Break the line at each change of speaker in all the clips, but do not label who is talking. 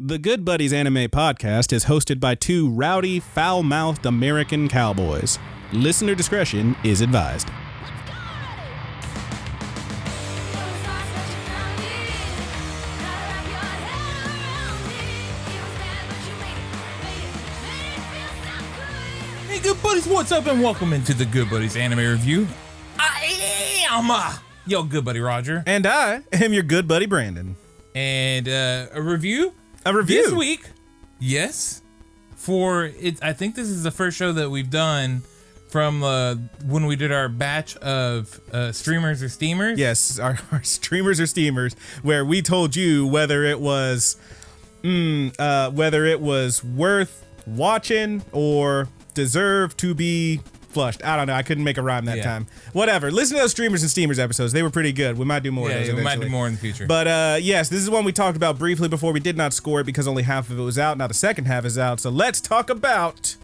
The Good Buddies Anime Podcast is hosted by two rowdy, foul-mouthed American cowboys. Listener discretion is advised.
Hey, Good Buddies, what's up, and welcome into the Good Buddies Anime Review. I am your Good Buddy Roger.
And I am your good buddy Brandon.
And a review?
A review?
This week, yes. For it, I think this is the first show that we've done from when we did our batch of streamers or steamers.
Yes, our streamers or steamers, where we told you whether it was worth watching or deserve to be flushed. I don't know. I couldn't make a rhyme that time. Whatever. Listen to those streamers and steamers episodes. They were pretty good. We might do more of those eventually.
We might do more in the future.
But yes, this is one we talked about briefly before. We did not score it because only half of it was out. Now the second half is out. So let's talk about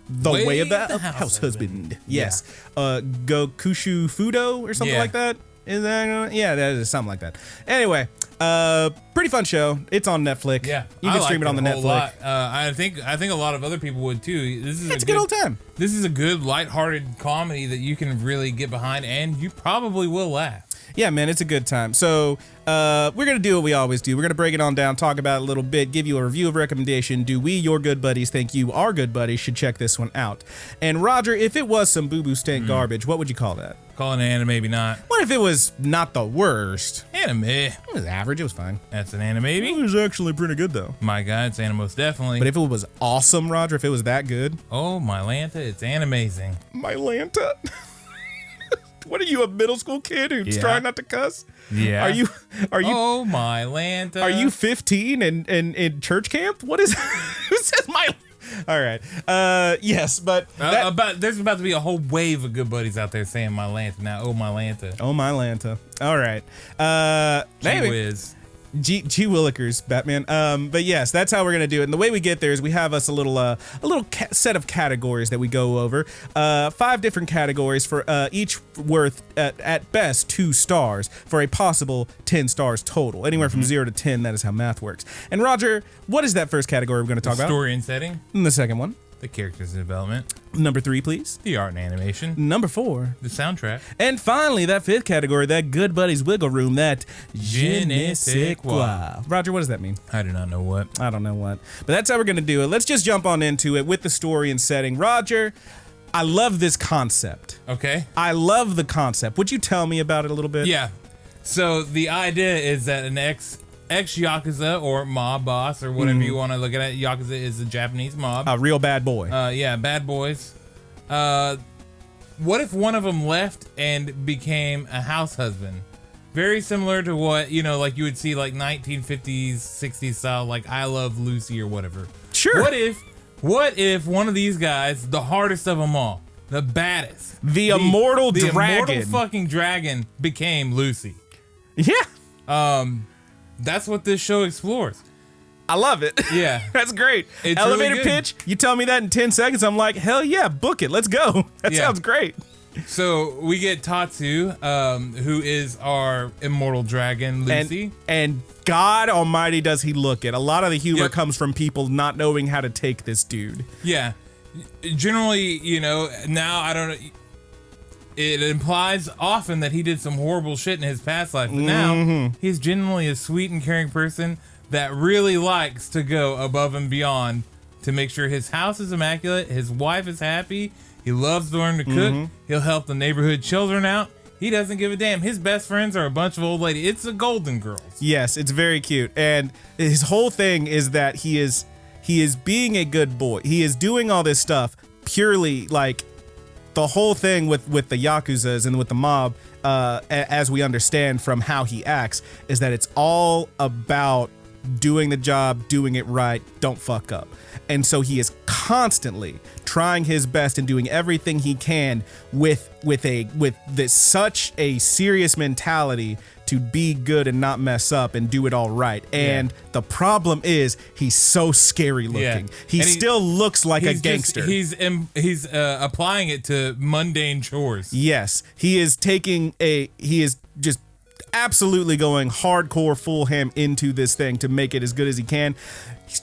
The Way of the Househusband. Yes. Gokushu Fudo or something like that. Is that? Yeah, that is something like that. Anyway, pretty fun show. It's on Netflix.
Yeah,
you can stream it on the Netflix.
I think a lot of other people would too.
It's a good old time.
This is a good lighthearted comedy that you can really get behind, and you probably will laugh.
Yeah, man, it's a good time. So we're going to do what we always do. We're going to break it on down, talk about it a little bit, give you a review of recommendation. Do we, your good buddies, think you, our good buddies, should check this one out? And Roger, if it was some boo-boo stink garbage, what would you call that?
Call it an anime, maybe not.
What if it was not the worst?
Anime.
It was average. It was fine.
That's an anime.
It was actually pretty good, though.
My God, it's anime, most definitely.
But if it was awesome, Roger, if it was that good.
Oh, my Lanta, it's animazing.
My Lanta? What are you, a middle school kid who's trying not to cuss?
Yeah.
Are you?
Oh, my Lanta.
Are you 15 and in church camp? What is? Who says my? All right. Yes, but
there's about to be a whole wave of good buddies out there saying my Lanta now. Oh, my Lanta.
Oh, my Lanta. All right.
Whiz.
G Willikers, Batman. But yes, that's how we're gonna do it. And the way we get there is we have us a little set of categories that we go over. 5 different categories for each worth at best 2 stars for a possible 10 stars total. Anywhere from 0 to 10. That is how math works. And Roger, what is that first category we're gonna talk about?
Story and setting.
And the second one.
The characters and development.
Number 3, please.
The art and animation.
Number 4.
The soundtrack.
And finally, that 5th category, that Good Buddies Wiggle Room, that je ne sais quoi. Roger, what does that mean?
I do not know what.
I don't know what. But that's how we're going to do it. Let's just jump on into it with the story and setting. Roger, I love this concept.
Okay.
I love the concept. Would you tell me about it a little bit?
Yeah. So the idea is that an ex-Yakuza or mob boss or whatever you want to look at it. Yakuza is a Japanese mob.
A real bad boy.
Yeah, bad boys. What if one of them left and became a house husband? Very similar to what, like you would see like 1950s, 60s style, like I Love Lucy or whatever.
Sure.
What if one of these guys, the hardest of them all, the baddest,
the immortal
dragon,
immortal
fucking dragon became Lucy?
Yeah.
That's what this show explores.
I love it.
Yeah.
That's great.
It's
Elevator
really good.
pitch, you tell me that in 10 seconds, I'm like, hell yeah, book it. Let's go. That sounds great.
So we get Tatsu, who is our immortal dragon, Lucy.
And God almighty does he look it. A lot of the humor comes from people not knowing how to take this dude.
Yeah. Generally, now I don't know. It implies often that he did some horrible shit in his past life, but now he's genuinely a sweet and caring person that really likes to go above and beyond to make sure his house is immaculate, his wife is happy, he loves to learn to cook, he'll help the neighborhood children out. He doesn't give a damn. His best friends are a bunch of old ladies. It's the Golden Girls. Yes,
it's very cute. And his whole thing is that he is being a good boy. He is doing all this stuff purely like the whole thing with the Yakuzas and with the mob, as we understand from how he acts, is that it's all about doing the job, doing it right, don't fuck up. And so he is constantly trying his best and doing everything he can with this such a serious mentality to be good and not mess up and do it all right. And the problem is he's so scary looking. He still looks like a gangster.
He's applying it to mundane chores.
Yes, he is just absolutely going hardcore full ham into this thing to make it as good as he can. He's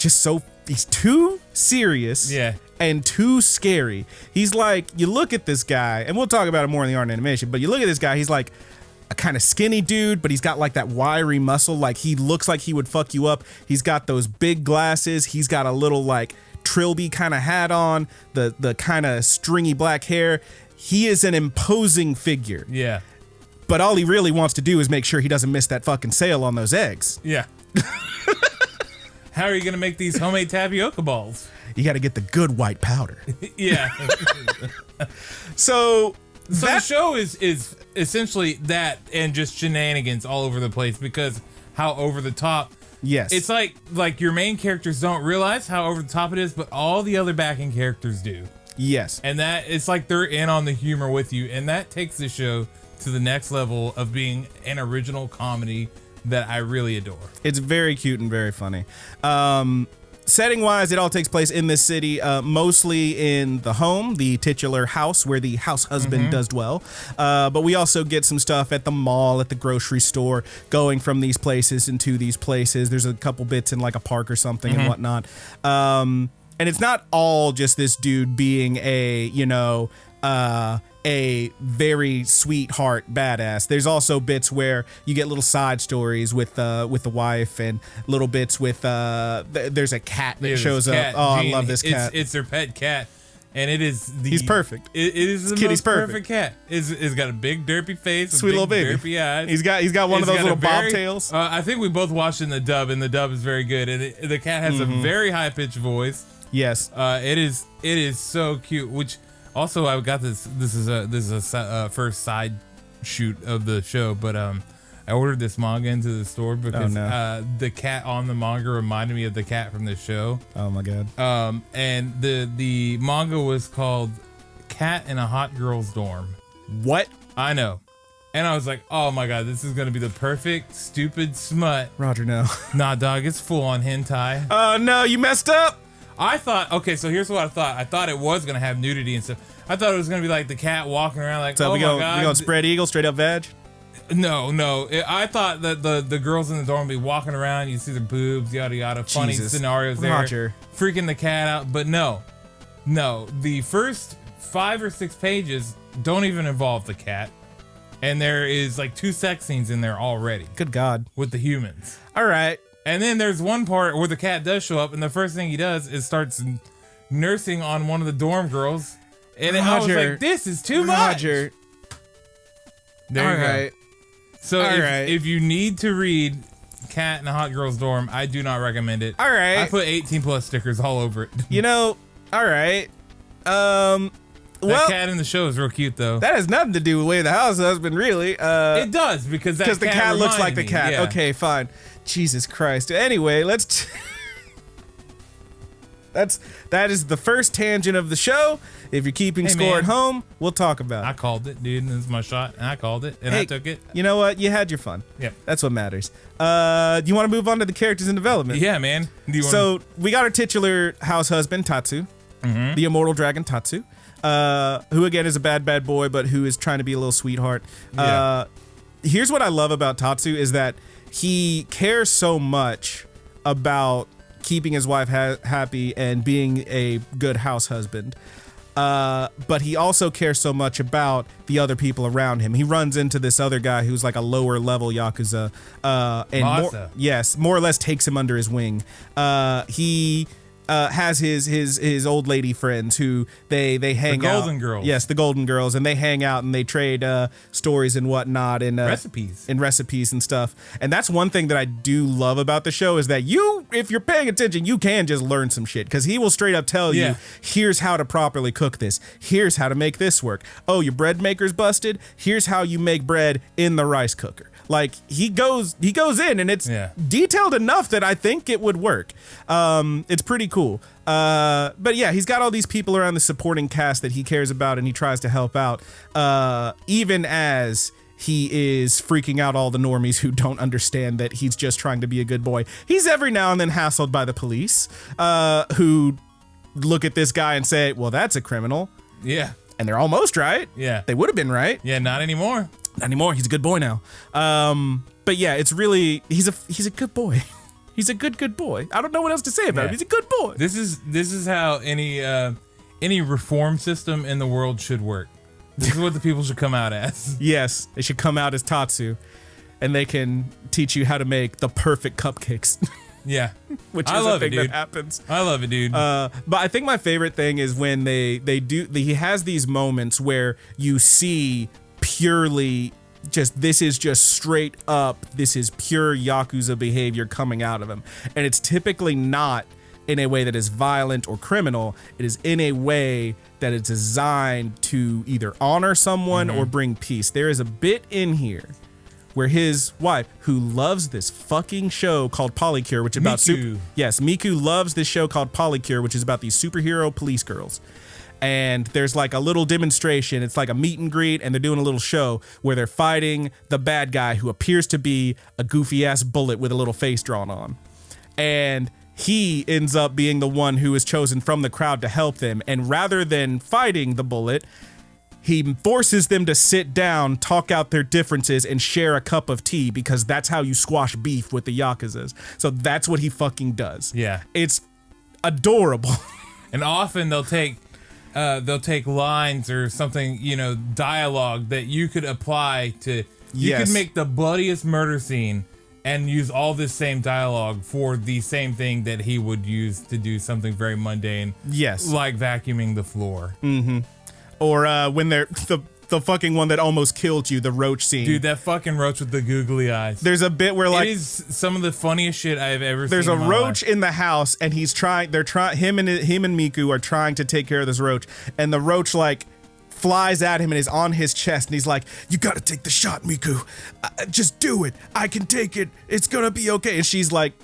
too serious and too scary. He's like, you look at this guy, and we'll talk about it more in the art and animation, but you look at this guy, he's like a kind of skinny dude, but he's got like that wiry muscle. Like he looks like he would fuck you up. He's got those big glasses. He's got a little like trilby kind of hat on, the kind of stringy black hair. He is an imposing figure.
Yeah.
But all he really wants to do is make sure he doesn't miss that fucking sale on those eggs.
Yeah. How are you going to make these homemade tapioca balls?
You got to get the good white powder.
Yeah.
So
the show is essentially that and just shenanigans all over the place because how over the top.
Yes.
It's like your main characters don't realize how over the top it is, but all the other backing characters do.
Yes.
And that it's like they're in on the humor with you, and that takes the show to the next level of being an original comedy that I really adore.
It's very cute and very funny. Setting wise, it all takes place in this city, mostly in the home, the titular house where the house husband does dwell. But we also get some stuff at the mall, at the grocery store, going from these places into these places. There's a couple bits in like a park or something and whatnot. And it's not all just this dude being a, a very sweetheart badass. There's also bits where you get little side stories with the wife and little bits with there's a cat that shows up. Oh, Gene, I love this cat.
It's their pet cat, and it is
he's perfect.
It is the most perfect cat. It's got a big derpy face,
sweet little baby,
derpy eyes.
He's got one of those little bobtails.
I think we both watched in the dub, and the dub is very good. And the cat has a very high pitched voice.
Yes,
it is so cute. Which also I got this. This is a first side shoot of the show, but I ordered this manga into the store because the cat on the manga reminded me of the cat from the show.
Oh my god.
And the manga was called Cat in a Hot Girl's Dorm.
What?
I know. And I was like, oh my god, this is gonna be the perfect stupid smut.
Roger, no.
Nah, dog, it's full on hentai.
Oh no, you messed up.
I thought, okay, so here's what I thought. I thought it was gonna have nudity and stuff. I thought it was gonna be like the cat walking around like,
so
oh my god.
We going spread eagle, straight up veg?
No. I thought that the girls in the dorm would be walking around. You see their boobs, yada yada. Funny scenarios there.
Roger.
Freaking the cat out. But no. The first 5 or 6 pages don't even involve the cat. And there is like 2 sex scenes in there already.
Good God.
With the humans.
All right.
And then there's one part where the cat does show up, and the first thing he does is starts nursing on one of the dorm girls. And I was like, this is too much. There you go. So if you need to read Cat in a Hot Girl's Dorm, I do not recommend it.
All right.
I put 18+ stickers all over it.
All right.
That cat in the show is real cute, though.
That has nothing to do with Way the House Husband, really.
It does, because the cat
looks like the cat.
Yeah.
Okay, fine. Jesus Christ. Anyway, let's... That is the first tangent of the show. If you're keeping score at home, we'll talk about it.
I called it, dude. This is my shot, and I called it, and I took it.
You know what? You had your fun.
Yep.
That's what matters. Do you want to move on to the characters in development?
Yeah, man.
So we got our titular house husband, Tatsu, the immortal dragon Tatsu, who again is a bad boy, but who is trying to be a little sweetheart.
Yeah.
Here's what I love about Tatsu is that he cares so much about keeping his wife happy and being a good house husband. But he also cares so much about the other people around him. He runs into this other guy who's like a lower level Yakuza, and more or less takes him under his wing. He has his old lady friends who they hang out. The
Golden Girls.
Yes, the Golden Girls, and they hang out and they trade stories and whatnot and
recipes
and stuff. And that's one thing that I do love about the show is that if you're paying attention, you can just learn some shit because he will straight up tell you, here's how to properly cook this. Here's how to make this work. Oh, your bread maker's busted. Here's how you make bread in the rice cooker. Like he goes in and it's detailed enough that I think it would work. It's pretty cool. But yeah, he's got all these people around the supporting cast that he cares about and he tries to help out, even as he is freaking out all the normies who don't understand that he's just trying to be a good boy. He's every now and then hassled by the police, who look at this guy and say, well, that's a criminal.
Yeah.
And they're almost right.
Yeah.
They would have been right.
Yeah, not anymore.
Not anymore. He's a good boy now. But yeah, it's really he's a good boy. He's a good boy. I don't know what else to say about him. He's a good boy.
This is how any reform system in the world should work. This is what the people should come out as.
Yes, they should come out as Tatsu, and they can teach you how to make the perfect cupcakes.
Yeah,
which is a thing that happens.
I love it, dude.
But I think my favorite thing is when he has these moments where you see purely this is just straight up, this is pure Yakuza behavior coming out of him. And it's typically not in a way that is violent or criminal. It is in a way that is designed to either honor someone or bring peace. There is a bit in here where his wife, who loves this fucking show called Polycure, which is about Miku loves this show called Polycure, which is about these superhero police girls. And there's like a little demonstration. It's like a meet and greet, and they're doing a little show where they're fighting the bad guy who appears to be a goofy ass bullet with a little face drawn on. And he ends up being the one who is chosen from the crowd to help them. And rather than fighting the bullet, he forces them to sit down, talk out their differences, and share a cup of tea, because that's how you squash beef with the Yakuzas. So that's what he fucking does.
Yeah.
It's adorable.
And often they'll take lines or something, dialogue that you could apply to. You could make the bloodiest murder scene and use all this same dialogue for the same thing that he would use to do something very mundane.
Yes.
Like vacuuming the floor.
Mm-hmm. Or when they're the fucking one that almost killed you, the roach scene.
Dude, that fucking roach with the googly eyes.
There's a bit where like
it is some of the funniest shit I've ever seen.
There's a roach in the house, and him and Miku are trying to take care of this roach, and the roach like flies at him and is on his chest, and he's like, "You gotta take the shot, Miku. Just do it. I can take it. It's gonna be okay." And she's like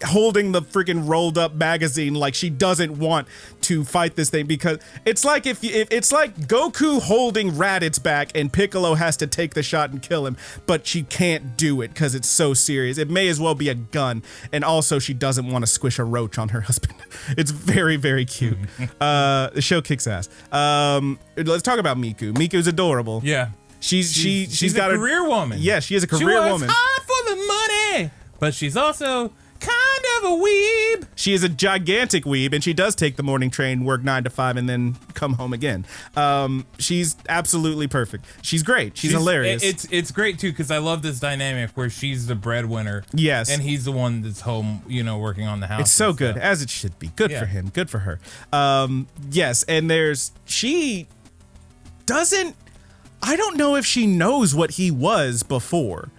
holding the freaking rolled up magazine like she doesn't want to fight this thing, because it's like if it's like Goku holding Raditz back and Piccolo has to take the shot and kill him, but she can't do it because it's so serious. It may as well be a gun, and also she doesn't want to squish a roach on her husband. It's very, very cute. The show kicks ass. Let's talk about Miku. Miku's adorable.
Yeah,
she's got
a career woman.
Yeah, she is a career woman.
She works hard for the money, but she's also kind of a weeb.
She is a gigantic weeb, and she does take the morning train, work 9 to 5, and then come home again. She's absolutely perfect. She's great. She's hilarious.
It's great too, because I love this dynamic where she's the breadwinner.
Yes,
and he's the one that's home, working on the house.
It's so good, as it should be. Good for him. Good for her. Yes, and she doesn't. I don't know if she knows what he was before.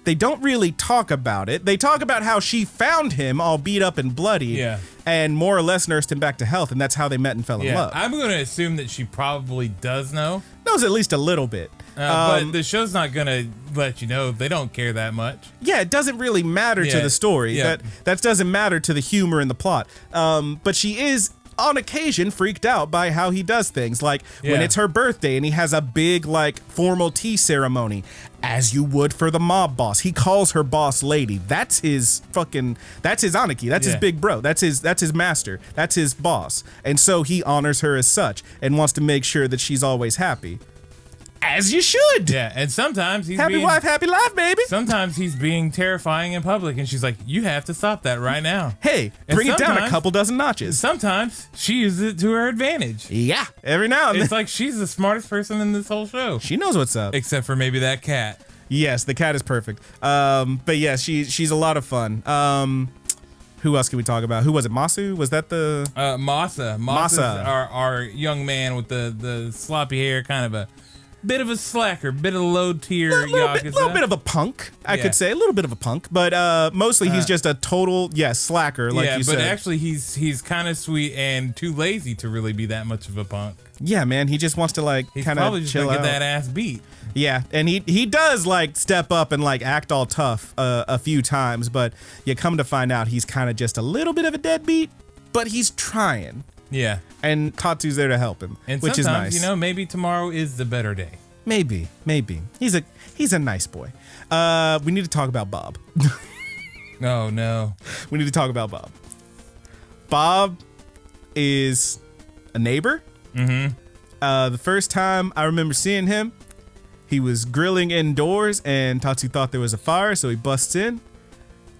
They don't really talk about it. They talk about how she found him all beat up and bloody, and more or less nursed him back to health, and that's how they met and fell in love.
I'm going to assume that she probably does know.
Knows at least a little bit.
But the show's not going to let you know. They don't care that much.
Yeah, it doesn't really matter to the story.
Yeah.
That doesn't matter to the humor and the plot. But she is on occasion freaked out by how he does things, like when it's her birthday and he has a big like formal tea ceremony, as you would for the mob boss. He calls her boss lady. That's his Aniki. That's his big bro. That's his master. That's his boss. And so he honors her as such and wants to make sure that she's always happy. As you should.
Yeah, and sometimes he's
happy wife, happy life, baby.
Sometimes he's being terrifying in public, and she's like, "You have to stop that right now."
Hey, bring it down a couple dozen notches.
Sometimes she uses it to her advantage.
Yeah, every now and then.
It's like she's the smartest person in this whole show.
She knows what's up.
Except for maybe that cat.
Yes, the cat is perfect. But yeah, she's a lot of fun. Who else can we talk about? Who was it? Masu? Was that the
Masa? Masa's our young man with the sloppy hair, kind of a bit of a slacker, bit of low tier Yakuza.
A little bit of a punk, I could say. A little bit of a punk, but mostly he's just a total, slacker, like you said.
Yeah, but actually he's kind of sweet and too lazy to really be that much of a punk.
Yeah, man, he just wants to like kind of chill out.
He's probably just gonna get that ass beat.
Yeah, and he does like step up and like act all tough a few times, but you come to find out he's kind of just a little bit of a deadbeat, but he's trying.
Yeah.
And Tatsu's there to help him,
and
which is nice.
Maybe tomorrow is the better day.
Maybe. He's a nice boy. We need to talk about Bob.
Oh, no.
We need to talk about Bob. Bob is a neighbor.
Mm-hmm.
The first time I remember seeing him, He was grilling indoors, and Tatsu thought there was a fire, so he busts in.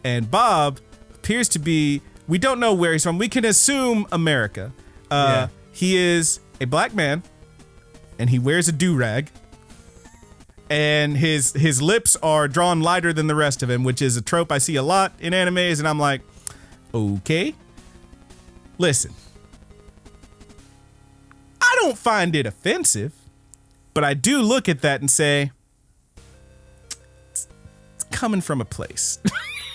And Bob appears to be, we don't know where he's from. We can assume America. He is a black man, and he wears a do-rag. And his lips are drawn lighter than the rest of him, which is a trope I see a lot in animes, and I'm like, okay. Listen. I don't find it offensive, but I do look at that and say, it's coming from a place.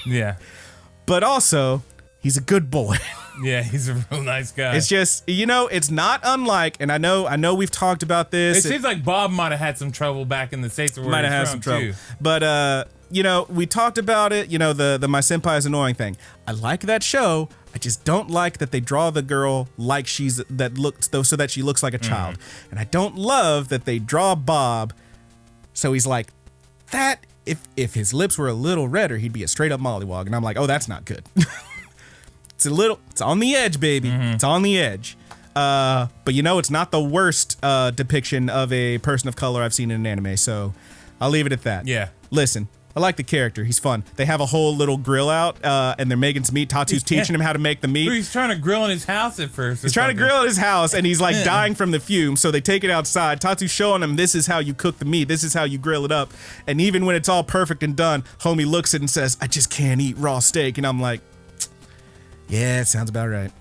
Yeah.
But also, he's a good boy.
Yeah, he's a real nice guy.
It's just, it's not unlike, and I know we've talked about this.
It seems like Bob might have had some trouble back in the States where
might have had some trouble. But we talked about it, the My Senpai is Annoying thing. I like that show. I just don't like that they draw the girl like so that she looks like a child. And I don't love that they draw Bob so he's like that. If his lips were a little redder, he'd be a straight up mollywog. And I'm like, oh, that's not good. It's on the edge, baby. It's on the edge. But it's not the worst depiction of a person of color I've seen in an anime, so I'll leave it at that.
Yeah.
Listen, I like the character. He's fun. They have a whole little grill out, and they're making some meat. Tatsu's teaching him how to make the meat.
He's trying to grill in his house at first.
He's trying to grill in his house, and he's like dying from the fumes, so they take it outside. Tatsu's showing him, this is how you cook the meat. This is how you grill it up. And even when it's all perfect and done, homie looks at it and says, I just can't eat raw steak. And I'm like, yeah, it sounds about right.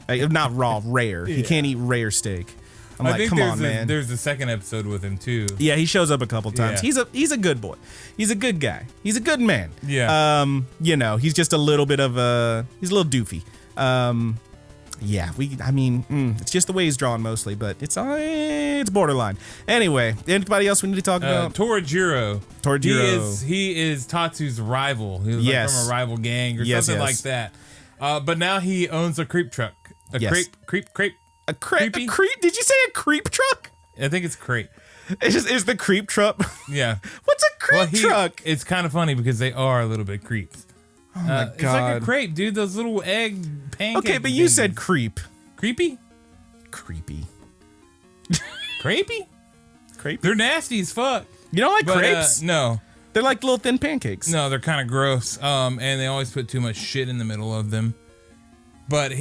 Not raw, rare. He can't eat rare steak. I'm like, come on, man.
There's a second episode with him too.
Yeah, he shows up a couple times. Yeah. He's a good boy. He's a good guy. He's a good man.
Yeah.
He's just a little bit of he's a little doofy. It's just the way he's drawn mostly, but it's borderline. Anyway, anybody else we need to talk about?
Torajiro. He is Tatsu's rival. He was from a rival gang or something like that. But now he owns a creep truck. Creep.
A creep? Did you say a creep truck?
I think it's crepe.
Is the creep truck?
Yeah.
What's a creep truck?
It's kind of funny because they are a little bit creeps.
Oh my god.
It's like a crepe, dude. Those little egg pancakes.
Okay, but you said creep.
Creepy?
Creepy.
Crepey?
Crepe?
They're nasty as fuck.
You don't like crepes?
No.
They're like little thin pancakes.
No, they're kind of gross. And they always put too much shit in the middle of them. But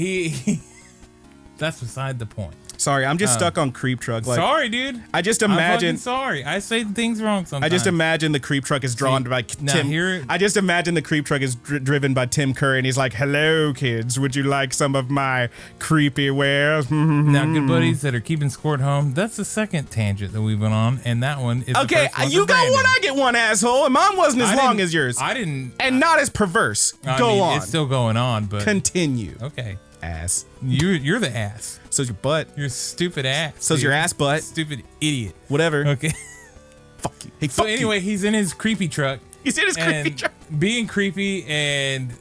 that's beside the point.
Sorry, I'm just stuck on creep truck. Like,
sorry, dude.
I just imagine.
I'm sorry. I say things wrong sometimes.
I just imagine the creep truck is drawn by Tim. I just imagine the creep truck is driven by Tim Curry, and he's like, "Hello, kids. Would you like some of my creepy wares?"
Now, good buddies that are keeping score at home. That's the second tangent that we've been on, and that one is
okay. You got one, I get one, asshole. And mine wasn't as long as yours.
I didn't,
and not as perverse. Go on.
It's still going on, but
continue.
Okay.
Ass.
You're the ass.
So's your butt.
You're stupid ass.
So's your ass butt.
Stupid idiot.
Whatever.
Okay.
Fuck you. Hey, fuck
anyway,
you.
He's in his creepy truck.
He's in his creepy truck.
Being creepy, and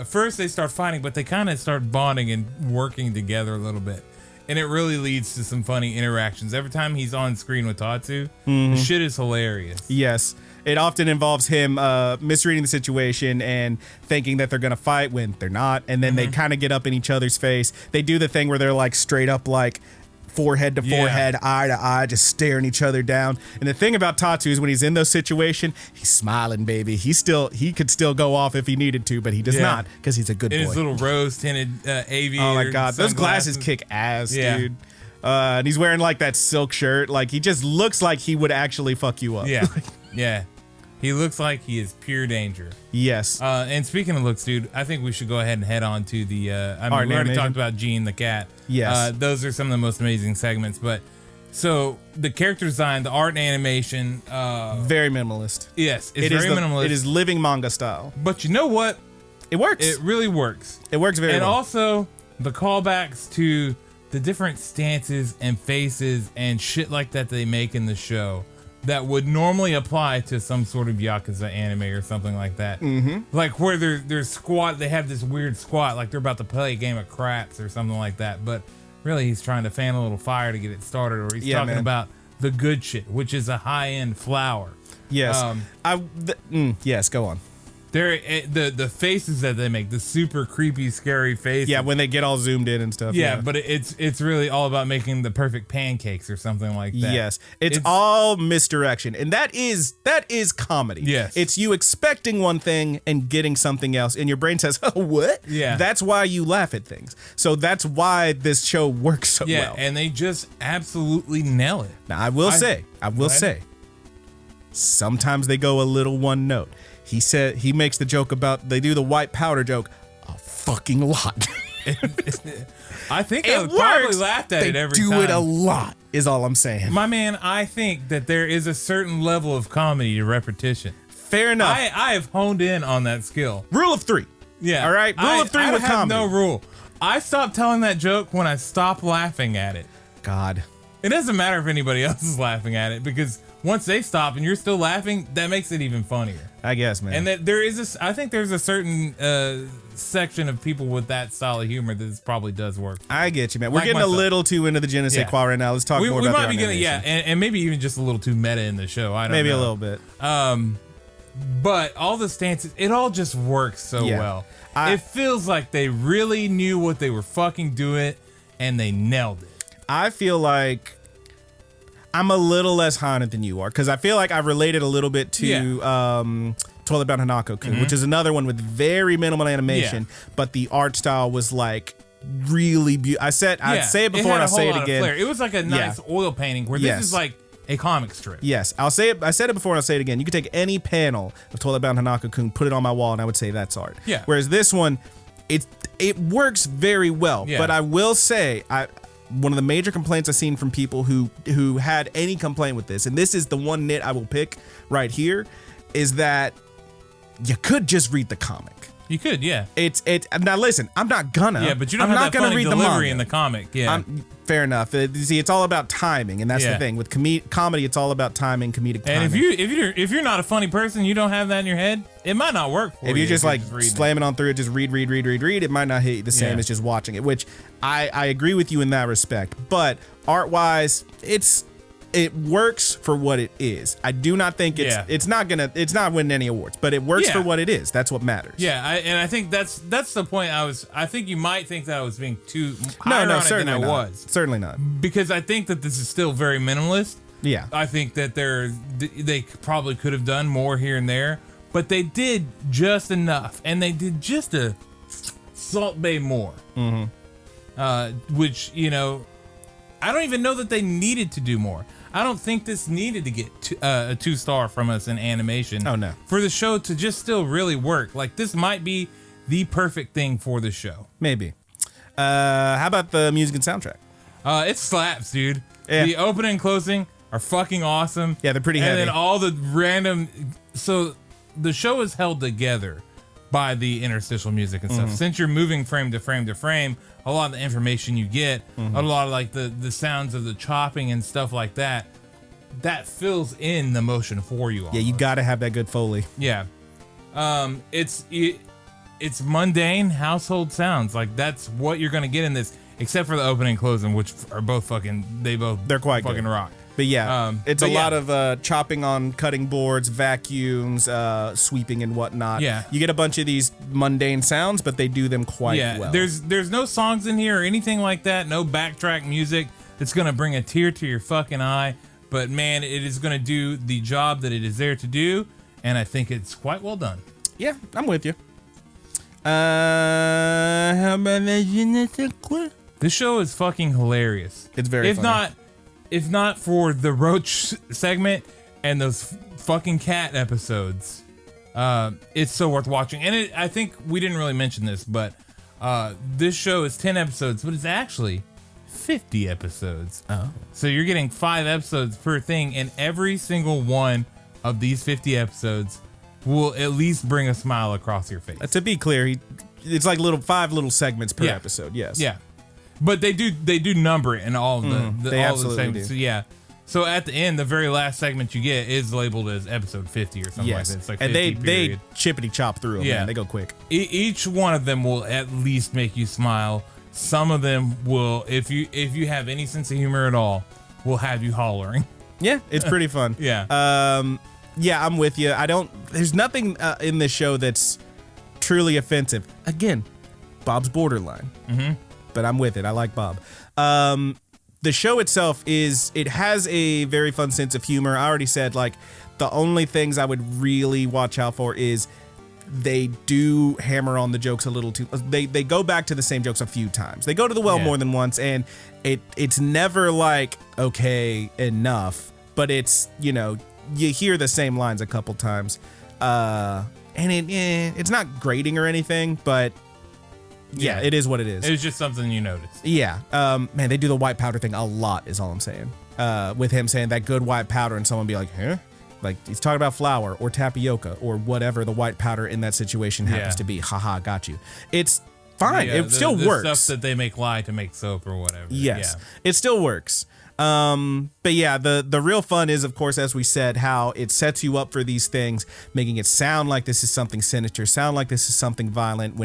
first they start fighting, but they kind of start bonding and working together a little bit. And it really leads to some funny interactions. Every time he's on screen with Tatsu, the shit is hilarious.
Yes. It often involves him misreading the situation and thinking that they're going to fight when they're not. And then they kind of get up in each other's face. They do the thing where they're like straight up, like forehead to forehead, eye to eye, just staring each other down. And the thing about Tatsu is when he's in those situations, he's smiling, baby. He could still go off if he needed to, but he does not because he's a good boy.
His little rose tinted aviator.
Oh my God. Those glasses kick ass, dude. And he's wearing like that silk shirt. Like he just looks like he would actually fuck you up.
Yeah. Yeah. He looks like he is pure danger.
Yes.
And speaking of looks, dude, I think we should go ahead and head on to the. We already talked about Gene the cat.
Yes.
Those are some of the most amazing segments. But so the character design, the art and animation.
Very minimalist.
Yes, it's very minimalist.
It is living manga style.
But you know what?
It works.
It really works.
It works very well.
And also the callbacks to the different stances and faces and shit like that they make in the show. That would normally apply to some sort of Yakuza anime or something like that. Mm-hmm. Like where they're squat, they have this weird squat, like they're about to play a game of craps or something like that. But really, he's trying to fan a little fire to get it started, or he's talking about the good shit, which is a high-end flower.
Yes. Yes, go on.
the faces that they make, the super creepy, scary face.
Yeah, when they get all zoomed in and stuff.
Yeah, but it's really all about making the perfect pancakes or something like that.
Yes, it's all misdirection, and that is comedy.
Yes,
it's you expecting one thing and getting something else, and your brain says, "Oh, what?"
Yeah,
that's why you laugh at things. So that's why this show works so well.
Yeah, and they just absolutely nail it.
Now, I will say, sometimes they go a little one note. He makes the joke about they do the white powder joke a fucking lot.
I think I probably laughed at it every time.
They do it a lot, is all I'm saying.
My man, I think that there is a certain level of comedy to repetition.
Fair enough.
I have honed in on that skill.
Rule of 3.
Yeah.
All right. Rule of 3 with comedy.
No rule. I stopped telling that joke when I stopped laughing at it.
God.
It doesn't matter if anybody else is laughing at it, because once they stop and you're still laughing, that makes it even funnier.
I guess, man.
And that there is I think there's a certain section of people with that style of humor that this probably does work.
I get you, man. We're getting a little too into the je ne sais quoi right now. Let's talk more about
we might be getting, and maybe even just a little too meta in the show. I don't know.
Maybe a little bit.
But all the stances, it all just works so well. It feels like they really knew what they were fucking doing, and they nailed it.
I feel like I'm a little less high on it than you are, because I feel like I've related a little bit to Toilet Bound Hanako-kun, which is another one with very minimal animation, but the art style was like really beautiful. I'd say it before and I'll say it again.
It was like a nice oil painting, where this is like a comic strip.
Yes, I said it before and I'll say it again. You could take any panel of Toilet Bound Hanako-kun, put it on my wall, and I would say that's art.
Yeah.
Whereas this one, it works very well. Yeah. But I will say, one of the major complaints I've seen from people who had any complaint with this, and this is the one nit I will pick right here, is that you could just read the comic.
You could, yeah.
Now listen, I'm not gonna.
Yeah, but you don't have that funny delivery in the comic. Yeah.
Fair enough. See, it's all about timing, and that's the thing with comedy. It's all about timing, comedic timing.
And if you're not a funny person, you don't have that in your head, it might not work for you.
If you're just like slamming on through it, just read, it might not hit you the same as just watching it. Which I agree with you in that respect. But art wise, it works for what it is. I do not think it's not winning any awards, but it works for what it is. That's what matters.
Yeah, and I think that's the point. I think you might think that I was being too ironic than I was.
Certainly not.
Because I think that this is still very minimalist.
Yeah.
I think that they probably could have done more here and there, but they did just enough, and they did just a Salt Bay more. Which, I don't even know that they needed to do more. I don't think this needed to get a 2-star from us in animation.
Oh, no.
For the show to just still really work. Like, this might be the perfect thing for the show.
Maybe. How about the music and soundtrack?
It slaps, dude.
Yeah.
The opening and closing are fucking awesome.
Yeah, they're pretty heavy.
And then all the random... So, the show is held together by the interstitial music and stuff. Since you're moving frame to frame to frame, a lot of the information you get, a lot of like the sounds of the chopping and stuff like that fills in the motion for you. Almost.
Yeah, you got to have that good Foley.
Yeah. It's mundane household sounds. Like, that's what you're going to get in this, except for the opening and closing, which are both they're quite fucking
good.
rock.
But yeah, it's a lot of chopping on cutting boards, vacuums, sweeping and whatnot.
Yeah.
You get a bunch of these mundane sounds, but they do them quite well.
There's no songs in here or anything like that. No backtrack music that's going to bring a tear to your fucking eye. But man, it is going to do the job that it is there to do. And I think it's quite well done.
Yeah, I'm with you. How about the je ne sais quoi?
This show is fucking hilarious.
It's very funny.
If not for the roach segment and those fucking cat episodes, it's so worth watching. And I think we didn't really mention this, but this show is 10 episodes, but it's actually 50 episodes.
Oh.
So you're getting 5 episodes per thing, and every single one of these 50 episodes will at least bring a smile across your face.
To be clear, it's like 5 little segments per episode. Yes.
Yeah. But they do number it in all of
they
all
absolutely
the segments.
do.
So, yeah. So at the end, the very last segment you get is labeled as episode 50 or something like that. It's like 50
and they
period.
chippity chop through them. Yeah, man. They go quick.
Each one of them will at least make you smile. Some of them will, if you have any sense of humor at all, will have you hollering.
Yeah, it's pretty fun.
Yeah.
Yeah, I'm with you. I don't there's nothing in this show that's truly offensive. Again, Bob's borderline, but I'm with it. I like Bob. The show itself it has a very fun sense of humor. I already said, like, the only things I would really watch out for is they do hammer on the jokes a little too. They go back to the same jokes a few times. They go to the well more than once, and it's never like, okay, enough, but it's, you know, you hear the same lines a couple times. And it's not grating or anything, but yeah, it is what it is.
It was just something you noticed.
Yeah. Man, they do the white powder thing a lot, is all I'm saying. With him saying that good white powder, and someone be like, huh? Like, he's talking about flour or tapioca or whatever the white powder in that situation happens to be. Haha, got you. It's fine. It still works.
Stuff that they make lye to make soap or whatever.
Yes, it still works. But yeah, the real fun is, of course, as we said, how it sets you up for these things, making it sound like this is something sinister, sound like this is something violent,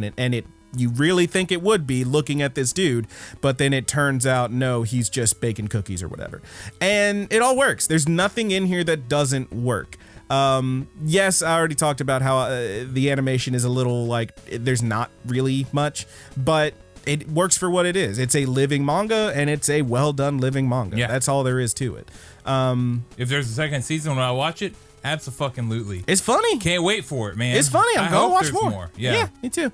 you really think it would be looking at this dude, but then it turns out, no, he's just baking cookies or whatever. And it all works. There's nothing in here that doesn't work. Yes, I already talked about how the animation is a little like, there's not really much, but it works for what it is. It's a living manga, and it's a well done living manga. Yeah. That's all there is to it.
If there's a second season when I watch it, absolutely.
It's funny.
Can't wait for it, man.
It's funny. I'm going to watch more. Yeah, me too.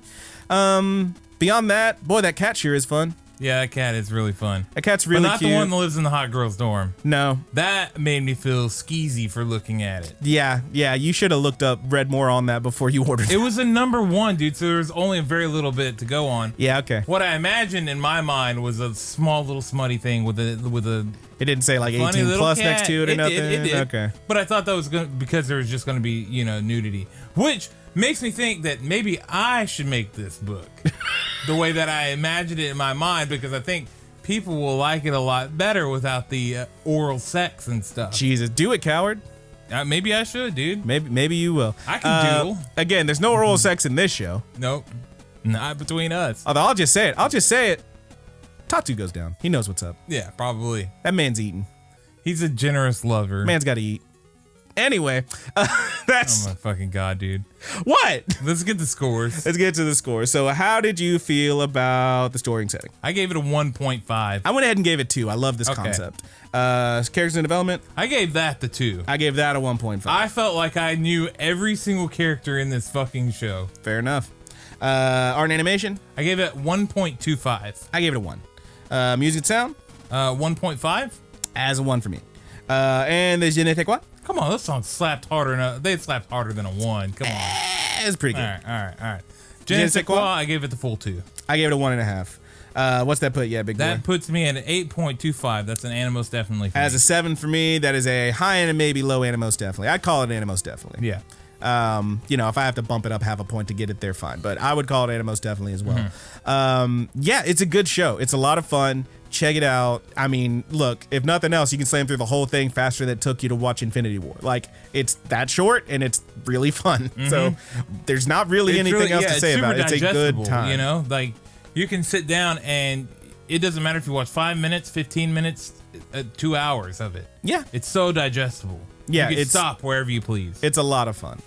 Beyond that, boy, that cat shear is fun.
Yeah, that cat is really fun.
That cat's really
cute. But not the one that lives in the hot girl's dorm.
No.
That made me feel skeezy for looking at it.
Yeah, you should have read more on that before you ordered it.
It was a #1, dude, so there was only a very little bit to go on.
Yeah, okay.
What I imagined in my mind was a small little smutty thing with a
It didn't say like 18 plus cat next to it or nothing?
It did.
Okay.
But I thought that was because there was just going to be, nudity. Which makes me think that maybe I should make this book the way that I imagined it in my mind, because I think people will like it a lot better without the oral sex and stuff.
Jesus, do it, coward.
Maybe I should, dude.
Maybe you will.
I can doodle.
Again, there's no oral sex in this show.
Nope. Not between us.
Although I'll just say it. Tatu goes down. He knows what's up.
Yeah, probably.
That man's eating.
He's a generous lover.
Man's got to eat. Anyway, that's...
Oh my fucking God, dude.
What?
Let's get the scores.
Let's get to the scores. So how did you feel about the story and setting?
I gave it a 1.5.
I went ahead and gave it 2. I love this concept. Characters in development?
I gave that the 2.
I gave that a 1.5.
I felt like I knew every single character in this fucking show.
Fair enough. Art and animation?
I gave it 1.25.
I gave it a 1. Music and sound?
1.5.
As a 1 for me. And the Je ne sais quoi?
Come on, this song slapped harder. They slapped harder than a 1. Come on.
It's pretty good.
All right. Je ne sais quoi, I gave it the full 2.
I gave it a 1.5. What's that put? Yeah, big boy.
That puts me at an 8.25. That's an Animos definitely for
As a 7 for me, that is a high and maybe low Animos definitely. I'd call it Animos definitely.
Yeah.
If I have to bump it up half a point to get it there, fine. But I would call it Animos definitely as well. Yeah, it's a good show. It's a lot of fun. Check it out. I mean, look, if nothing else, you can slam through the whole thing faster than it took you to watch Infinity War. Like, it's that short and it's really fun. So there's not really anything else to say about it. It's a good time.
Like, you can sit down and it doesn't matter if you watch 5 minutes, 15 minutes, 2 hours of it.
Yeah.
It's so digestible.
Yeah.
You can stop wherever you please.
It's a lot of fun.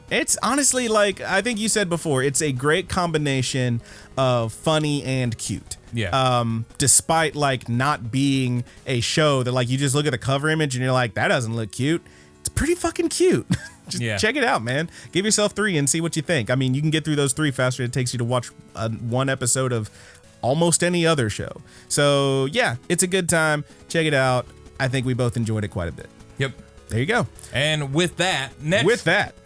It's honestly, like I think you said before, it's a great combination of funny and cute.
Yeah.
Despite like not being a show that like you just look at the cover image and you're like, that doesn't look cute. It's pretty fucking cute. Just check it out, man. Give yourself 3 and see what you think. I mean, you can get through those 3 faster than it takes you to watch 1 episode of almost any other show. So yeah, it's a good time. Check it out. I think we both enjoyed it quite a bit.
Yep.
There you go.
And with that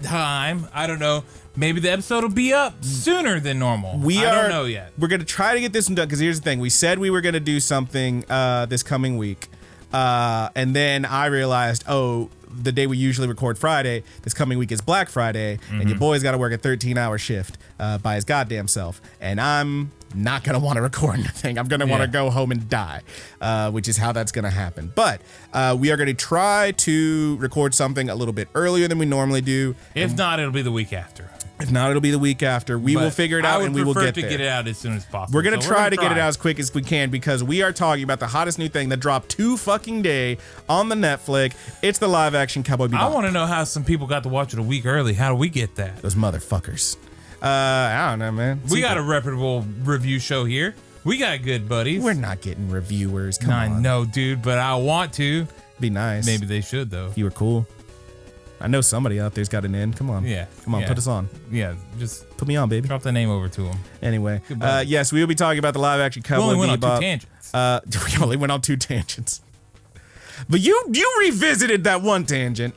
time, I don't know, maybe the episode will be up sooner than normal. I don't know yet.
We're going to try to get this one done because here's the thing. We said we were going to do something this coming week. And then I realized, the day we usually record Friday, this coming week is Black Friday, and your boy's got to work a 13-hour shift by his goddamn self. And I'm not going to want to record anything. I'm going to want to go home and die, which is how that's going to happen. But we are going to try to record something a little bit earlier than we normally do.
If not, it'll be the week after.
If not, it'll be the week after. We will figure it out and we will get there.
to get it out as soon as possible.
We're going to try to get it out as quick as we can because we are talking about the hottest new thing that dropped 2 fucking day on the Netflix. It's the live action Cowboy Bebop.
I want to know how some people got to watch it a week early. How do we get that?
Those motherfuckers. I don't know, man.
We got a reputable review show here. We got good buddies.
We're not getting reviewers. Come on.
I know, dude, but I want to.
Be nice.
Maybe they should, though.
If you were cool. I know somebody out there's got an in. Come on.
Yeah.
Come on, put us on.
Yeah, just
put me on, baby.
Drop the name over to them.
Anyway, yes, we will be talking about the live action Cowboy Bebop.
We only went on 2 tangents.
We only went on 2 tangents. But you revisited that one tangent.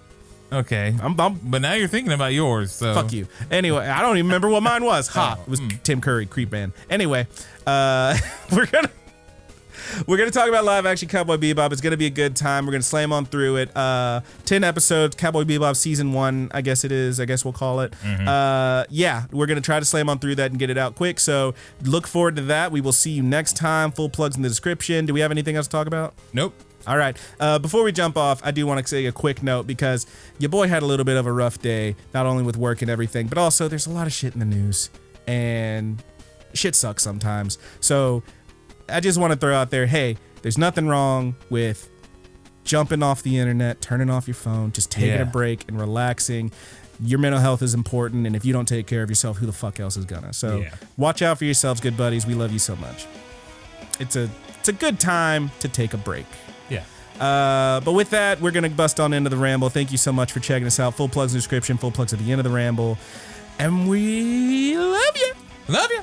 Okay. But now you're thinking about yours, so.
Fuck you. Anyway, I don't even remember what mine was. It was Tim Curry, Creep Band. Anyway, we're gonna talk about live action Cowboy Bebop. It's gonna be a good time. We're gonna slam on through it. 10 episodes, Cowboy Bebop season 1. I guess it is. I guess we'll call it. Yeah, we're gonna try to slam on through that and get it out quick. So look forward to that. We will see you next time. Full plugs in the description. Do we have anything else to talk about?
Nope.
All right. Before we jump off, I do want to say a quick note because your boy had a little bit of a rough day, not only with work and everything, but also there's a lot of shit in the news and shit sucks sometimes. So I just want to throw out there, hey, there's nothing wrong with jumping off the internet, turning off your phone, just taking a break and relaxing. Your mental health is important, and if you don't take care of yourself, who the fuck else is gonna? So watch out for yourselves, good buddies. We love you so much. It's a good time to take a break.
Yeah.
But with that, we're gonna bust on into the ramble. Thank you so much for checking us out. Full plugs in the description, full plugs at the end of the ramble. And we love you.
Love you.